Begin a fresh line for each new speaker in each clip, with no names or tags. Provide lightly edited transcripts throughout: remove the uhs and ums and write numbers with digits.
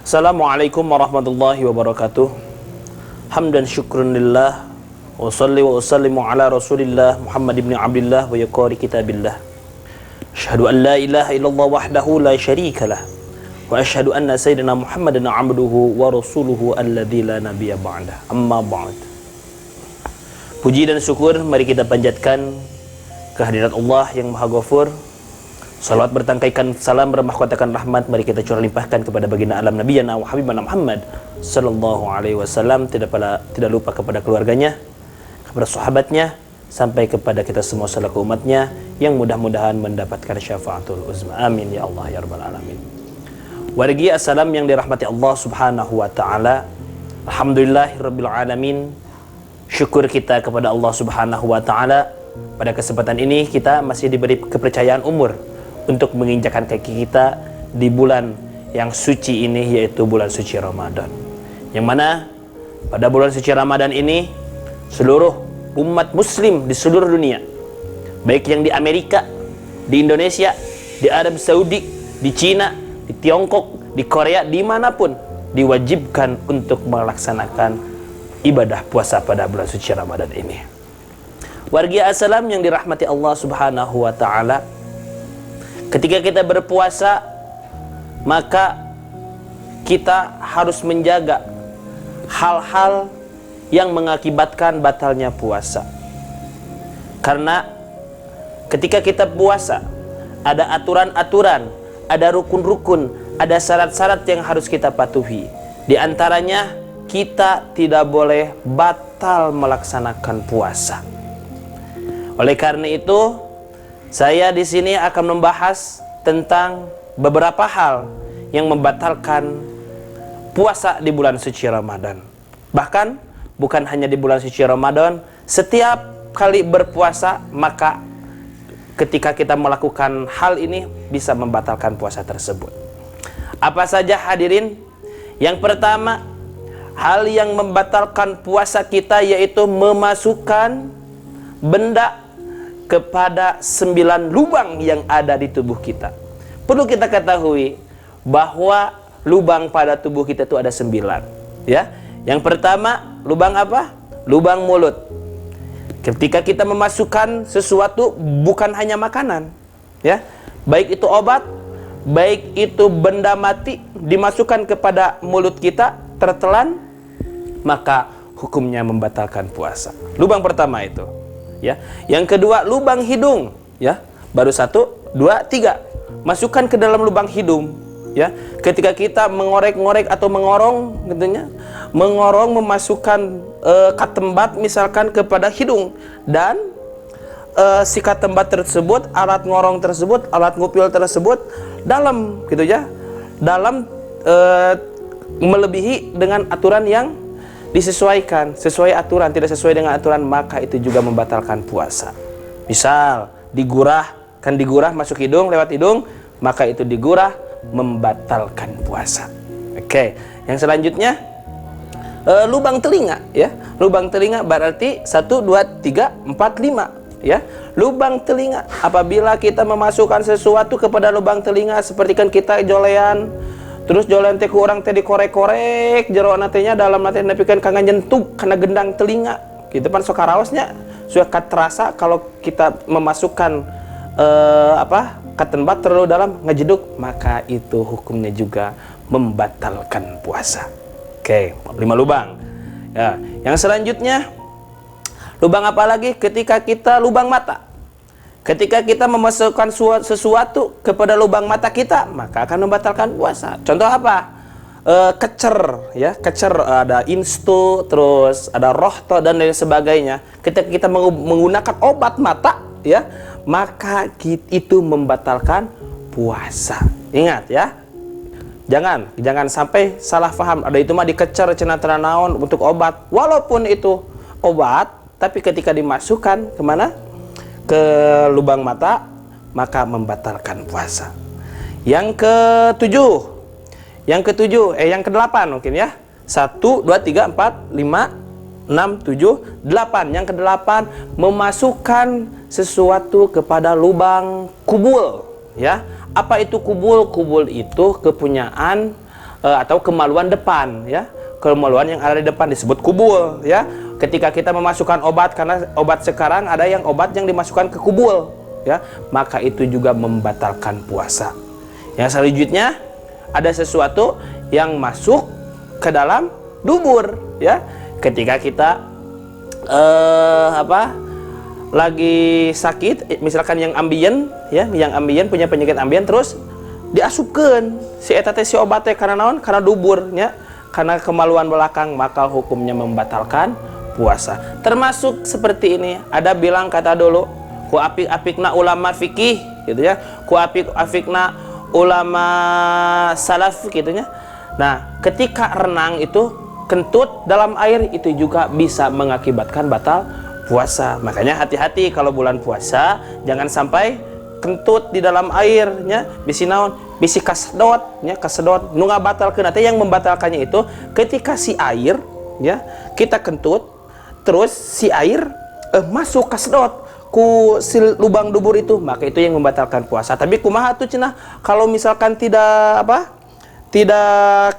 Assalamualaikum warahmatullahi wabarakatuh. Hamdan syukrun lillah, wa salli wa usallimu ala rasulillah Muhammad ibn Abdillah wa yaqari kitabillah. Asyhadu an la ilaha illallah wahdahu la syarikalah, wa asyhadu anna sayyidina Muhammadan abduhu wa rasuluhu alladzi la nabiyya ba'dah. Amma ba'd. Puji dan syukur mari kita panjatkan kehadirat Allah yang Maha Ghafur. Salawat bertangkaikan salam bermahkotakan rahmat mari kita curah limpahkan kepada baginda alam nabiyana wa habibana Muhammad sallallahu alaihi wasallam, tidak lupa kepada keluarganya, kepada sahabatnya, sampai kepada kita semua selaku umatnya yang mudah-mudahan mendapatkan syafaatul uzma. Amin ya Allah ya rabbal alamin. Wargi assalam yang dirahmati Allah subhanahu wa ta'ala. Alhamdulillahirabbil alamin. Syukur kita kepada Allah subhanahu wa ta'ala. Pada kesempatan ini kita masih diberi kepercayaan umur untuk menginjakkan kaki kita di bulan yang suci ini, yaitu bulan suci Ramadan. Yang mana pada bulan suci Ramadan ini seluruh umat muslim di seluruh dunia, baik yang di Amerika, di Indonesia, di Arab Saudi, di Cina, di Tiongkok, di Korea, dimanapun diwajibkan untuk melaksanakan ibadah puasa pada bulan suci Ramadan ini. Wargi assalam yang dirahmati Allah subhanahu wa ta'ala, ketika kita berpuasa maka kita harus menjaga hal-hal yang mengakibatkan batalnya puasa. Karena ketika kita puasa ada aturan-aturan, ada rukun-rukun, ada syarat-syarat yang harus kita patuhi. Di antaranya kita tidak boleh batal melaksanakan puasa. Oleh karena itu, saya di sini akan membahas tentang beberapa hal yang membatalkan puasa di bulan suci Ramadan. Bahkan bukan hanya di bulan suci Ramadan, setiap kali berpuasa maka ketika kita melakukan hal ini bisa membatalkan puasa tersebut. Apa saja hadirin? Yang pertama, hal yang membatalkan puasa kita yaitu memasukkan benda kepada 9 lubang yang ada di tubuh kita. Perlu kita ketahui bahwa lubang pada tubuh kita itu ada 9, ya. Yang pertama, lubang apa? Lubang mulut. Ketika kita memasukkan sesuatu, bukan hanya makanan, ya. Baik itu obat, baik itu benda mati dimasukkan kepada mulut kita, tertelan, maka hukumnya membatalkan puasa. Lubang pertama itu, ya. Yang kedua, lubang hidung, ya. Baru 1, 2, 3. Masukkan ke dalam lubang hidung, ya. Ketika kita mengorek-ngorek atau mengorong, gitu, mengorong, memasukkan katembat misalkan kepada hidung, dan si katembat tersebut, alat ngorong tersebut, alat ngupil tersebut dalam, gitu ya, dalam melebihi dengan aturan yang disesuaikan, sesuai aturan, tidak sesuai dengan aturan, maka itu juga membatalkan puasa. Misal digurah, kan digurah masuk hidung, lewat hidung, maka itu digurah membatalkan puasa. Oke, yang selanjutnya lubang telinga, ya. Lubang telinga berarti 1, 2, 3, 4, 5, ya. Lubang telinga, apabila kita memasukkan sesuatu kepada lubang telinga, seperti kan kita jolean, terus jolan teh kurang teh dikorek-korek jero nantinya dalam nanti nepikan kangen nyentuk karena gendang telinga gitu pan sok karaosnya sudah terasa kalau kita memasukkan katembat terlalu dalam ngejeduk, maka itu hukumnya juga membatalkan puasa. Oke, 5 lubang, ya. Yang selanjutnya lubang apa lagi? Ketika kita lubang mata. Ketika kita memasukkan sesuatu kepada lubang mata kita, maka akan membatalkan puasa. Contoh apa? Kecer, ya. Kecer ada insto, terus ada rohto dan lain sebagainya. Ketika kita menggunakan obat mata, ya, maka itu membatalkan puasa. Ingat, ya. Jangan sampai salah paham. Ada itu mah dikecer cenah naon untuk obat. Walaupun itu obat, tapi ketika dimasukkan kemana? Ke lubang mata, maka membatalkan puasa. Yang ke-8 mungkin, ya. 1, 2, 3, 4, 5, 6, 7, 8. Yang ke-8, memasukkan sesuatu kepada lubang kubul, ya. Apa itu kubul? Kubul itu kepunyaan atau kemaluan depan, ya. Kemaluan yang ada di depan disebut kubul, ya. Ketika kita memasukkan obat, karena obat sekarang ada yang obat yang dimasukkan ke kubul, ya, maka itu juga membatalkan puasa. Yang selanjutnya ada sesuatu yang masuk ke dalam dubur, ya. Ketika kita lagi sakit, misalkan yang ambien, ya, yang ambien punya penyakit ambien, terus diasupkan si eta teh si obat teh karena naon? Karena duburnya, karena kemaluan belakang, maka hukumnya membatalkan puasa. Termasuk seperti ini, ada bilang kata dulu, ku apik-apikna ulama fikih gitu ya, ku apik-apikna ulama salaf gitu ya. Nah, ketika renang itu kentut dalam air itu juga bisa mengakibatkan batal puasa. Makanya hati-hati kalau bulan puasa, jangan sampai kentut di dalam airnya, bisi naon, bisi kasedot, ya, kasedot nu ngabatalkeun teh. Yang membatalkannya itu ketika si air, ya, kita kentut terus si air masuk kasedot ku si lubang dubur itu, maka itu yang membatalkan puasa. Tapi kumaha tuh cenah kalau misalkan tidak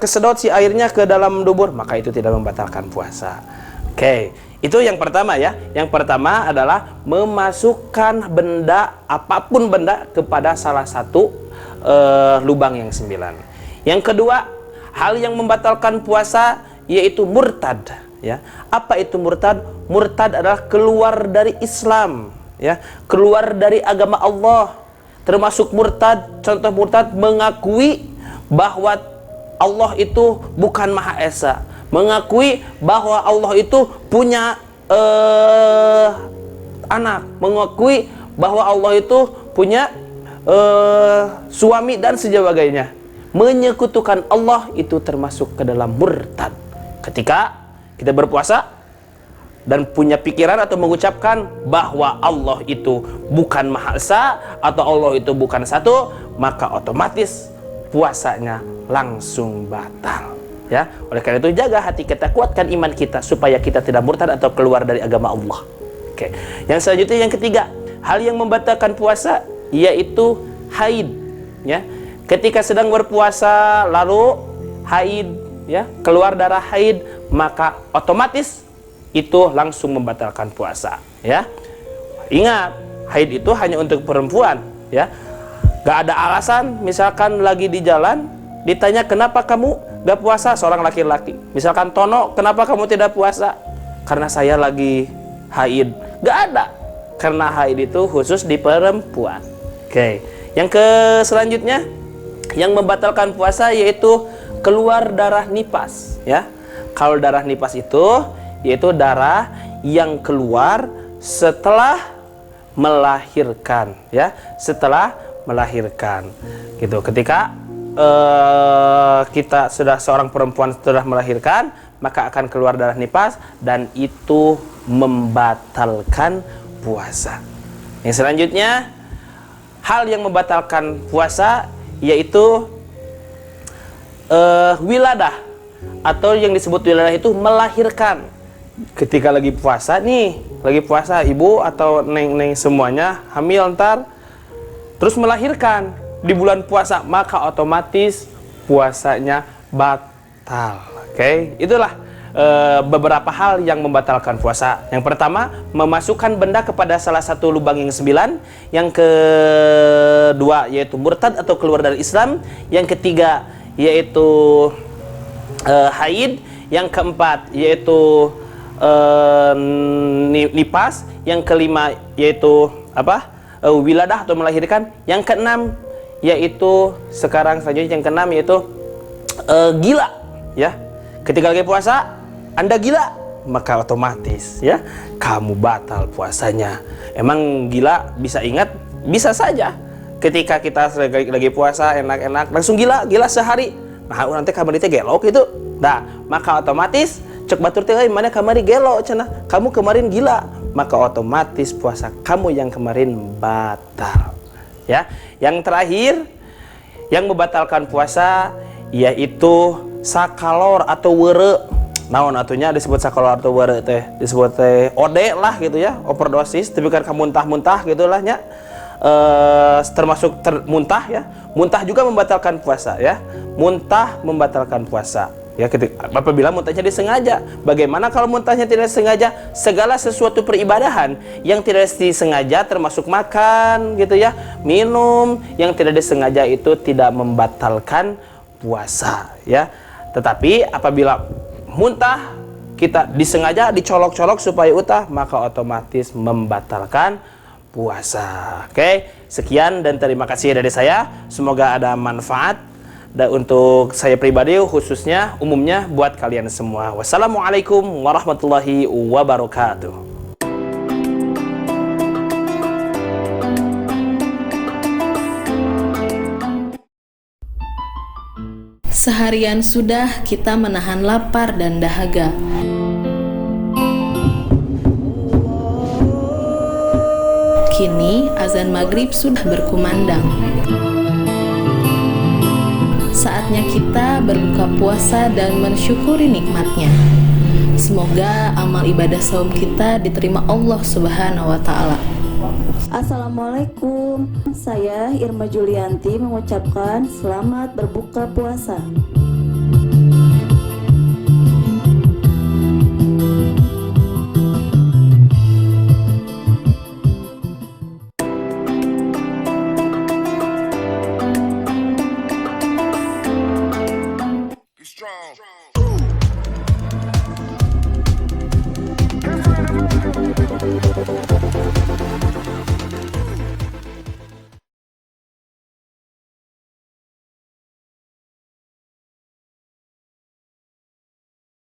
kesedot si airnya ke dalam dubur, maka itu tidak membatalkan puasa. Oke, itu yang pertama, ya. Yang pertama adalah memasukkan benda, apapun benda, kepada salah satu lubang yang 9. Yang kedua, hal yang membatalkan puasa yaitu murtad, ya. Apa itu murtad? Murtad adalah keluar dari Islam, ya, keluar dari agama Allah. Termasuk murtad, contoh murtad mengakui bahwa Allah itu bukan Maha Esa, mengakui bahwa Allah itu punya anak, mengakui bahwa Allah itu punya suami dan sebagainya. Menyekutukan Allah itu termasuk ke dalam murtad. Ketika kita berpuasa dan punya pikiran atau mengucapkan bahwa Allah itu bukan Maha Esa atau Allah itu bukan satu, maka otomatis puasanya langsung batal, ya. Oleh karena itu jaga hati kita, kuatkan iman kita supaya kita tidak murtad atau keluar dari agama Allah. Oke. Yang selanjutnya, yang ketiga, hal yang membatalkan puasa yaitu haid, ya. Ketika sedang berpuasa lalu haid, ya, keluar darah haid, maka otomatis itu langsung membatalkan puasa, ya. Ingat, haid itu hanya untuk perempuan, ya. Gak ada alasan, misalkan lagi di jalan ditanya kenapa kamu gak puasa, seorang laki-laki, misalkan Tono, kenapa kamu tidak puasa? Karena saya lagi haid. Gak ada, karena haid itu khusus di perempuan. Oke. Yang selanjutnya yang membatalkan puasa yaitu keluar darah nipas, ya. Kalau darah nipas itu yaitu darah yang keluar setelah melahirkan, ya, setelah melahirkan, gitu. Ketika kita sudah seorang perempuan sudah melahirkan, maka akan keluar darah nipas dan itu membatalkan puasa. Yang selanjutnya, hal yang membatalkan puasa yaitu wiladah, atau yang disebut wiladah itu melahirkan. Ketika lagi puasa nih, lagi puasa ibu atau neng semuanya hamil ntar terus melahirkan di bulan puasa, maka otomatis puasanya batal. Oke, itulah beberapa hal yang membatalkan puasa. Yang pertama, memasukkan benda kepada salah satu lubang yang 9. Yang kedua yaitu murtad atau keluar dari Islam. Yang ketiga yaitu haid. Yang keempat yaitu nipas. Yang kelima yaitu wiladah atau melahirkan. Yang keenam yaitu selanjutnya yang keenam yaitu gila, ya. Ketika lagi puasa Anda gila, maka otomatis, ya, kamu batal puasanya. Emang gila bisa ingat? Bisa saja. Ketika kita lagi puasa enak-enak langsung gila sehari. Nah, nanti kamari teh gelok gitu. Nah, maka otomatis cek batur teh mana kamari gelo cenah. Kamu kemarin gila, maka otomatis puasa kamu yang kemarin batal. Ya. Yang terakhir yang membatalkan puasa yaitu sakalor atau were. Naon atunya disebut sakalor atau were teh? Disebut teh ode lah gitu, ya, overdosis, tapi kan muntah-muntah gitu lah nya. termasuk muntah ya. Muntah juga membatalkan puasa ya. Muntah membatalkan puasa. Ya, apabila muntahnya disengaja. Bagaimana kalau muntahnya tidak disengaja? Segala sesuatu peribadahan yang tidak disengaja, termasuk makan gitu ya, minum yang tidak disengaja itu tidak membatalkan puasa ya. Tetapi apabila muntah kita disengaja dicolok-colok supaya utah, maka otomatis membatalkan puasa. Oke, sekian dan terima kasih dari saya. Semoga ada manfaat. Dan untuk saya pribadi khususnya umumnya buat kalian semua. Wassalamualaikum warahmatullahi wabarakatuh.
Seharian sudah kita menahan lapar dan dahaga. Kini azan maghrib sudah berkumandang. Saatnya kita berbuka puasa dan mensyukuri nikmatnya. Semoga amal ibadah saum kita diterima Allah Subhanahu wa Ta'ala.
Assalamualaikum, saya Irma Julianti mengucapkan selamat berbuka puasa.